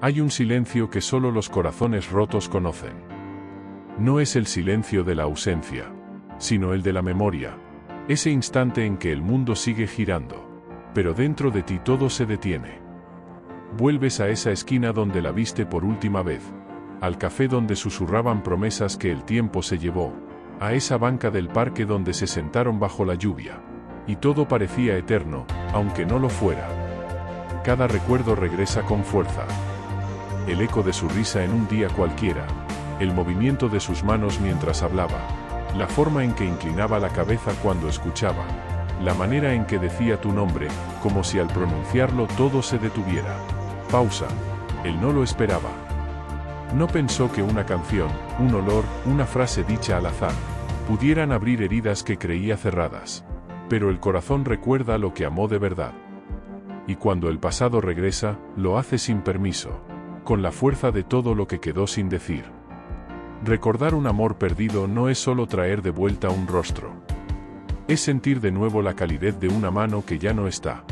Hay un silencio que solo los corazones rotos conocen. No es el silencio de la ausencia, sino el de la memoria. Ese instante en que el mundo sigue girando, pero dentro de ti todo se detiene. Vuelves a esa esquina donde la viste por última vez, al café donde susurraban promesas que el tiempo se llevó, a esa banca del parque donde se sentaron bajo la lluvia, y todo parecía eterno, aunque no lo fuera. Cada recuerdo regresa con fuerza. El eco de su risa en un día cualquiera, el movimiento de sus manos mientras hablaba, la forma en que inclinaba la cabeza cuando escuchaba, la manera en que decía tu nombre, como si al pronunciarlo todo se detuviera. Pausa. Él no lo esperaba. No pensó que una canción, un olor, una frase dicha al azar, pudieran abrir heridas que creía cerradas. Pero el corazón recuerda lo que amó de verdad. Y cuando el pasado regresa, lo hace sin permiso, con la fuerza de todo lo que quedó sin decir. Recordar un amor perdido no es solo traer de vuelta un rostro. Es sentir de nuevo la calidez de una mano que ya no está.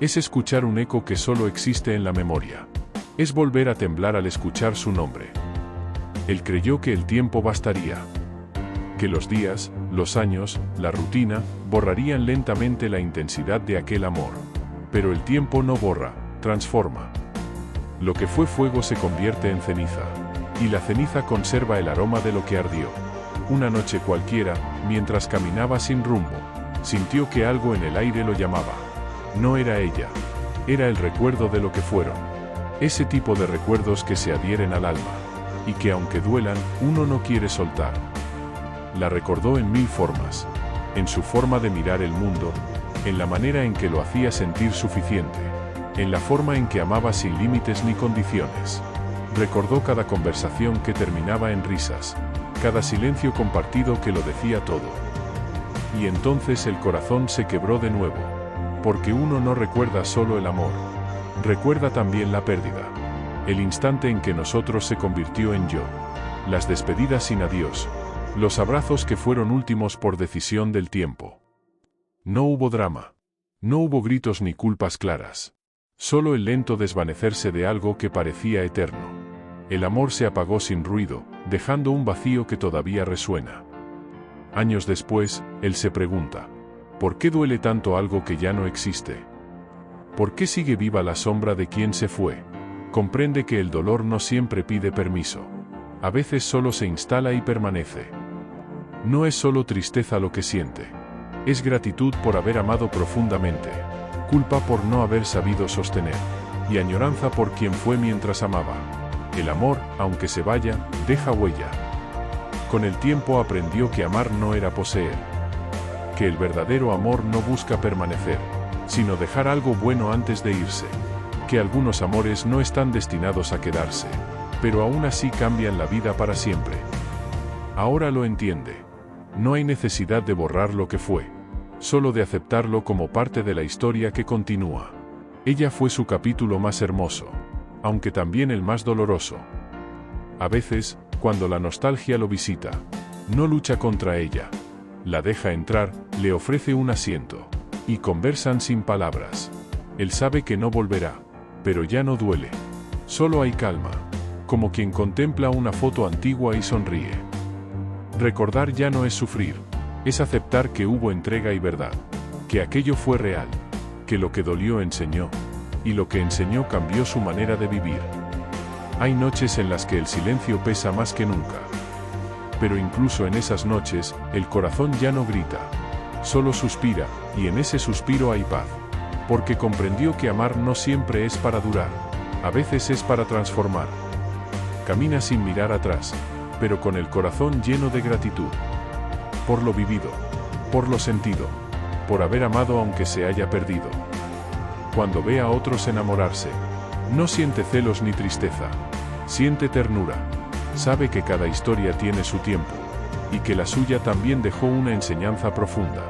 Es escuchar un eco que solo existe en la memoria. Es volver a temblar al escuchar su nombre. Él creyó que el tiempo bastaría. Que los días, los años, la rutina, borrarían lentamente la intensidad de aquel amor. Pero el tiempo no borra, transforma. Lo que fue fuego se convierte en ceniza. Y la ceniza conserva el aroma de lo que ardió. Una noche cualquiera, mientras caminaba sin rumbo, sintió que algo en el aire lo llamaba. No era ella. Era el recuerdo de lo que fueron. Ese tipo de recuerdos que se adhieren al alma. Y que aunque duelan, uno no quiere soltar. La recordó en mil formas. En su forma de mirar el mundo, en la manera en que lo hacía sentir suficiente, en la forma en que amaba sin límites ni condiciones. Recordó cada conversación que terminaba en risas, cada silencio compartido que lo decía todo. Y entonces el corazón se quebró de nuevo, porque uno no recuerda solo el amor, recuerda también la pérdida, el instante en que nosotros se convirtió en yo, las despedidas sin adiós, los abrazos que fueron últimos por decisión del tiempo. No hubo drama, no hubo gritos ni culpas claras, solo el lento desvanecerse de algo que parecía eterno. El amor se apagó sin ruido, dejando un vacío que todavía resuena. Años después, él se pregunta, ¿por qué duele tanto algo que ya no existe? ¿Por qué sigue viva la sombra de quien se fue? Comprende que el dolor no siempre pide permiso. A veces solo se instala y permanece. No es solo tristeza lo que siente. Es gratitud por haber amado profundamente, culpa por no haber sabido sostener, y añoranza por quien fue mientras amaba. El amor, aunque se vaya, deja huella. Con el tiempo aprendió que amar no era poseer. Que el verdadero amor no busca permanecer, sino dejar algo bueno antes de irse. Que algunos amores no están destinados a quedarse, pero aún así cambian la vida para siempre. Ahora lo entiende. No hay necesidad de borrar lo que fue, solo de aceptarlo como parte de la historia que continúa. Ella fue su capítulo más hermoso, aunque también el más doloroso. A veces, cuando la nostalgia lo visita, no lucha contra ella. La deja entrar, le ofrece un asiento, y conversan sin palabras. Él sabe que no volverá, pero ya no duele. Solo hay calma, como quien contempla una foto antigua y sonríe. Recordar ya no es sufrir, es aceptar que hubo entrega y verdad, que aquello fue real, que lo que dolió enseñó, y lo que enseñó cambió su manera de vivir. Hay noches en las que el silencio pesa más que nunca. Pero incluso en esas noches, el corazón ya no grita, solo suspira, y en ese suspiro hay paz. Porque comprendió que amar no siempre es para durar, a veces es para transformar. Camina sin mirar atrás, pero con el corazón lleno de gratitud. Por lo vivido, por lo sentido, por haber amado aunque se haya perdido. Cuando ve a otros enamorarse, no siente celos ni tristeza, siente ternura, sabe que cada historia tiene su tiempo, y que la suya también dejó una enseñanza profunda.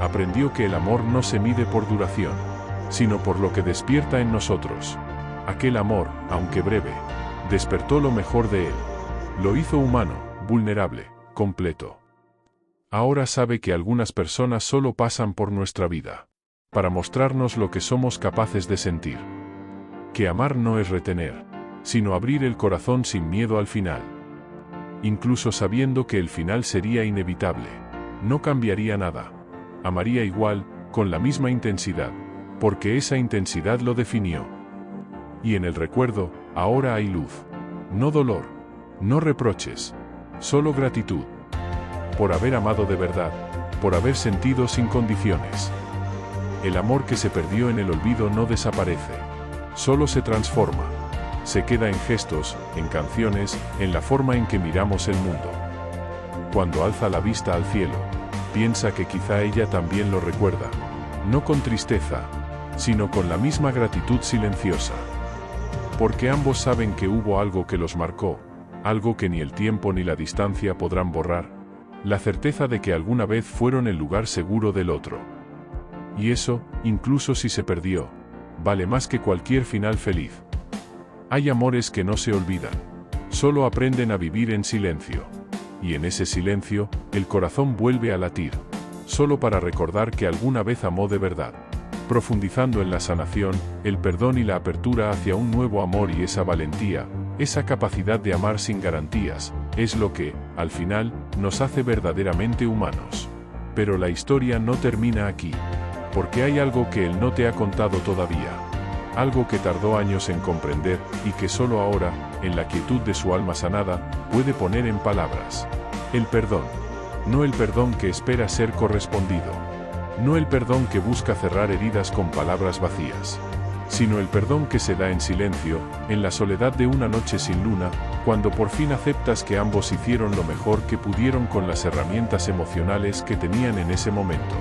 Aprendió que el amor no se mide por duración, sino por lo que despierta en nosotros. Aquel amor, aunque breve, despertó lo mejor de él, lo hizo humano, vulnerable, completo. Ahora sabe que algunas personas solo pasan por nuestra vida para mostrarnos lo que somos capaces de sentir. Que amar no es retener, sino abrir el corazón sin miedo al final. Incluso sabiendo que el final sería inevitable. No cambiaría nada. Amaría igual, con la misma intensidad, porque esa intensidad lo definió. Y en el recuerdo, ahora hay luz. No dolor, no reproches, solo gratitud. Por haber amado de verdad, por haber sentido sin condiciones. El amor que se perdió en el olvido no desaparece, solo se transforma. Se queda en gestos, en canciones, en la forma en que miramos el mundo. Cuando alza la vista al cielo, piensa que quizá ella también lo recuerda, no con tristeza, sino con la misma gratitud silenciosa. Porque ambos saben que hubo algo que los marcó, algo que ni el tiempo ni la distancia podrán borrar, la certeza de que alguna vez fueron el lugar seguro del otro. Y eso, incluso si se perdió, vale más que cualquier final feliz. Hay amores que no se olvidan, solo aprenden a vivir en silencio. Y en ese silencio, el corazón vuelve a latir, solo para recordar que alguna vez amó de verdad. Profundizando en la sanación, el perdón y la apertura hacia un nuevo amor y esa valentía, esa capacidad de amar sin garantías, es lo que, al final, nos hace verdaderamente humanos. Pero la historia no termina aquí, porque hay algo que él no te ha contado todavía. Algo que tardó años en comprender, y que solo ahora, en la quietud de su alma sanada, puede poner en palabras. El perdón. No el perdón que espera ser correspondido. No el perdón que busca cerrar heridas con palabras vacías. Sino el perdón que se da en silencio, en la soledad de una noche sin luna, cuando por fin aceptas que ambos hicieron lo mejor que pudieron con las herramientas emocionales que tenían en ese momento.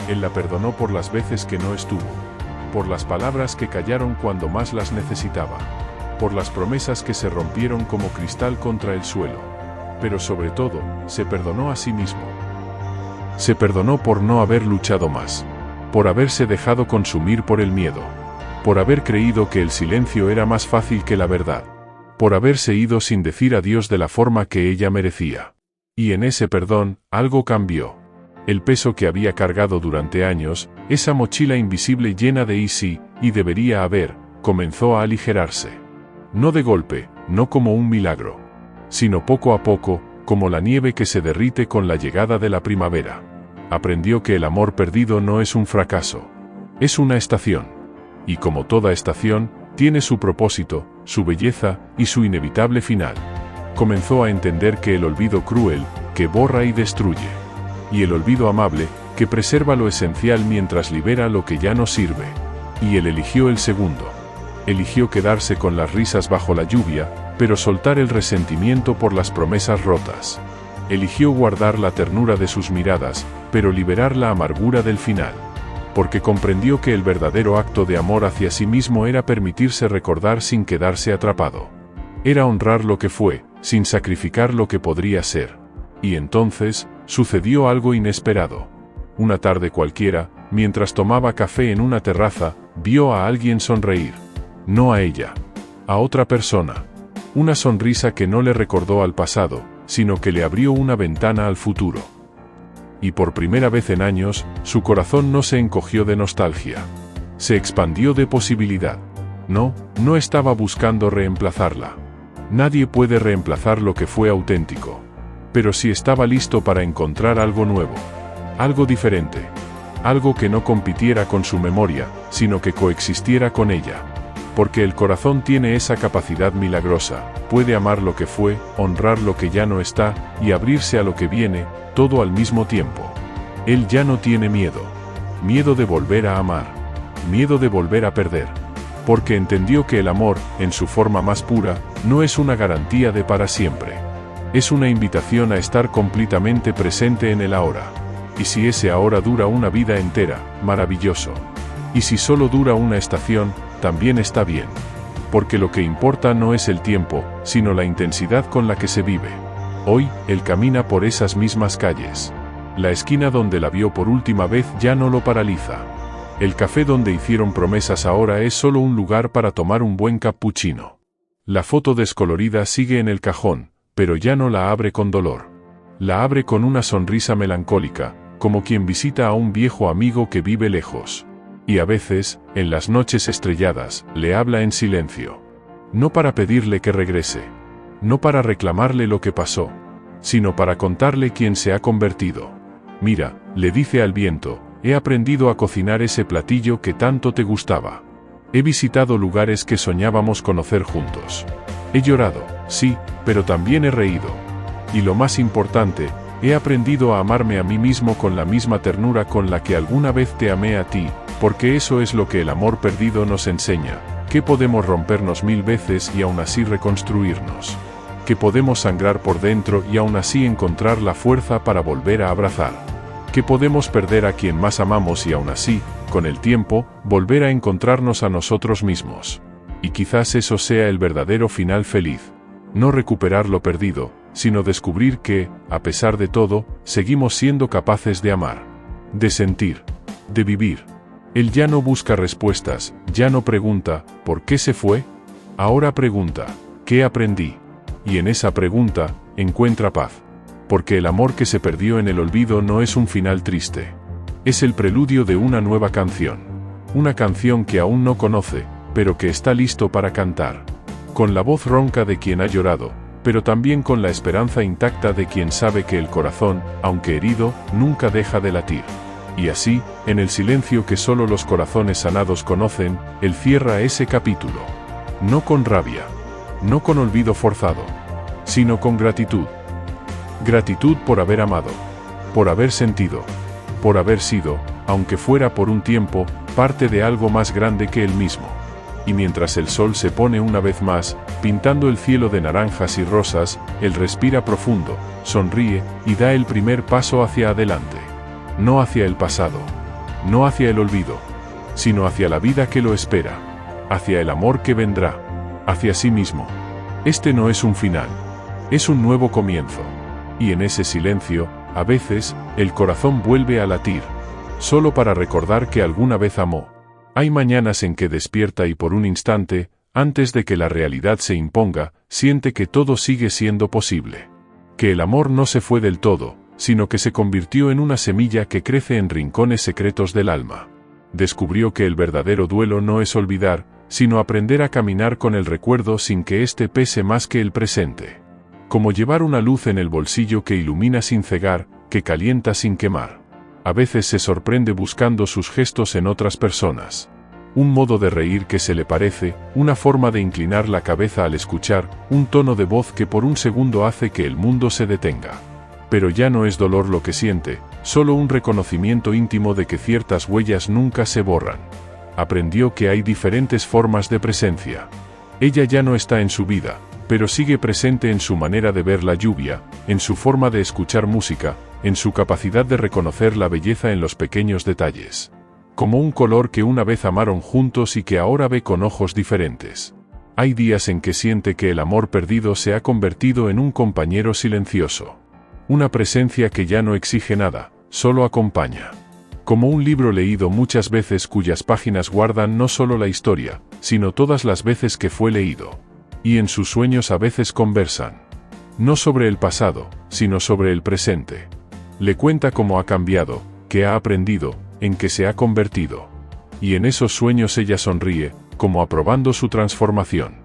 Él la perdonó por las veces que no estuvo. Por las palabras que callaron cuando más las necesitaba. Por las promesas que se rompieron como cristal contra el suelo. Pero sobre todo, se perdonó a sí mismo. Se perdonó por no haber luchado más. Por haberse dejado consumir por el miedo. Por haber creído que el silencio era más fácil que la verdad. Por haberse ido sin decir adiós de la forma que ella merecía. Y en ese perdón, algo cambió. El peso que había cargado durante años, esa mochila invisible llena de y debería haber, comenzó a aligerarse. No de golpe, no como un milagro, sino poco a poco, como la nieve que se derrite con la llegada de la primavera. Aprendió que el amor perdido no es un fracaso, es una estación. Y como toda estación, tiene su propósito, su belleza y su inevitable final. Comenzó a entender que el olvido cruel, que borra y destruye. Y el olvido amable, que preserva lo esencial mientras libera lo que ya no sirve. Y él eligió el segundo. Eligió quedarse con las risas bajo la lluvia, pero soltar el resentimiento por las promesas rotas. Eligió guardar la ternura de sus miradas, pero liberar la amargura del final. Porque comprendió que el verdadero acto de amor hacia sí mismo era permitirse recordar sin quedarse atrapado. Era honrar lo que fue, sin sacrificar lo que podría ser. Y entonces, sucedió algo inesperado. Una tarde cualquiera, mientras tomaba café en una terraza, vio a alguien sonreír. No a ella. A otra persona. Una sonrisa que no le recordó al pasado, sino que le abrió una ventana al futuro. Y por primera vez en años, su corazón no se encogió de nostalgia. Se expandió de posibilidad. No estaba buscando reemplazarla. Nadie puede reemplazar lo que fue auténtico. Pero sí estaba listo para encontrar algo nuevo. Algo diferente. Algo que no compitiera con su memoria, sino que coexistiera con ella. Porque el corazón tiene esa capacidad milagrosa, puede amar lo que fue, honrar lo que ya no está, y abrirse a lo que viene, todo al mismo tiempo. Él ya no tiene miedo. Miedo de volver a amar. Miedo de volver a perder. Porque entendió que el amor, en su forma más pura, no es una garantía de para siempre. Es una invitación a estar completamente presente en el ahora. Y si ese ahora dura una vida entera, maravilloso. Y si solo dura una estación, también está bien. Porque lo que importa no es el tiempo, sino la intensidad con la que se vive. Hoy, él camina por esas mismas calles. La esquina donde la vio por última vez ya no lo paraliza. El café donde hicieron promesas ahora es solo un lugar para tomar un buen cappuccino. La foto descolorida sigue en el cajón, pero ya no la abre con dolor. La abre con una sonrisa melancólica, como quien visita a un viejo amigo que vive lejos. Y a veces, en las noches estrelladas, le habla en silencio. No para pedirle que regrese. No para reclamarle lo que pasó, sino para contarle quién se ha convertido. Mira, le dice al viento, he aprendido a cocinar ese platillo que tanto te gustaba. He visitado lugares que soñábamos conocer juntos. He llorado, sí, pero también he reído. Y lo más importante, he aprendido a amarme a mí mismo con la misma ternura con la que alguna vez te amé a ti, porque eso es lo que el amor perdido nos enseña, que podemos rompernos 1000 veces y aún así reconstruirnos. Que podemos sangrar por dentro y aún así encontrar la fuerza para volver a abrazar. Que podemos perder a quien más amamos y aún así, con el tiempo, volver a encontrarnos a nosotros mismos. Y quizás eso sea el verdadero final feliz. No recuperar lo perdido, sino descubrir que, a pesar de todo, seguimos siendo capaces de amar, de sentir, de vivir. Él ya no busca respuestas, ya no pregunta, ¿por qué se fue? Ahora pregunta, ¿qué aprendí? Y en esa pregunta, encuentra paz. Porque el amor que se perdió en el olvido no es un final triste. Es el preludio de una nueva canción. Una canción que aún no conoce, pero que está listo para cantar. Con la voz ronca de quien ha llorado, pero también con la esperanza intacta de quien sabe que el corazón, aunque herido, nunca deja de latir. Y así, en el silencio que solo los corazones sanados conocen, él cierra ese capítulo. No con rabia. No con olvido forzado, sino con gratitud. Gratitud por haber amado, por haber sentido, por haber sido, aunque fuera por un tiempo, parte de algo más grande que él mismo. Y mientras el sol se pone una vez más, pintando el cielo de naranjas y rosas, él respira profundo, sonríe, y da el primer paso hacia adelante. No hacia el pasado, no hacia el olvido, sino hacia la vida que lo espera, hacia el amor que vendrá, hacia sí mismo. Este no es un final, es un nuevo comienzo. Y en ese silencio, a veces, el corazón vuelve a latir, solo para recordar que alguna vez amó. Hay mañanas en que despierta y por un instante, antes de que la realidad se imponga, siente que todo sigue siendo posible. Que el amor no se fue del todo, sino que se convirtió en una semilla que crece en rincones secretos del alma. Descubrió que el verdadero duelo no es olvidar, sino aprender a caminar con el recuerdo sin que éste pese más que el presente. Como llevar una luz en el bolsillo que ilumina sin cegar, que calienta sin quemar. A veces se sorprende buscando sus gestos en otras personas. Un modo de reír que se le parece, una forma de inclinar la cabeza al escuchar, un tono de voz que por un segundo hace que el mundo se detenga. Pero ya no es dolor lo que siente, solo un reconocimiento íntimo de que ciertas huellas nunca se borran. Aprendió que hay diferentes formas de presencia. Ella ya no está en su vida, pero sigue presente en su manera de ver la lluvia, en su forma de escuchar música, en su capacidad de reconocer la belleza en los pequeños detalles. Como un color que una vez amaron juntos y que ahora ve con ojos diferentes. Hay días en que siente que el amor perdido se ha convertido en un compañero silencioso. Una presencia que ya no exige nada, solo acompaña. Como un libro leído muchas veces cuyas páginas guardan no solo la historia, sino todas las veces que fue leído. Y en sus sueños a veces conversan. No sobre el pasado, sino sobre el presente. Le cuenta cómo ha cambiado, qué ha aprendido, en qué se ha convertido. Y en esos sueños ella sonríe, como aprobando su transformación.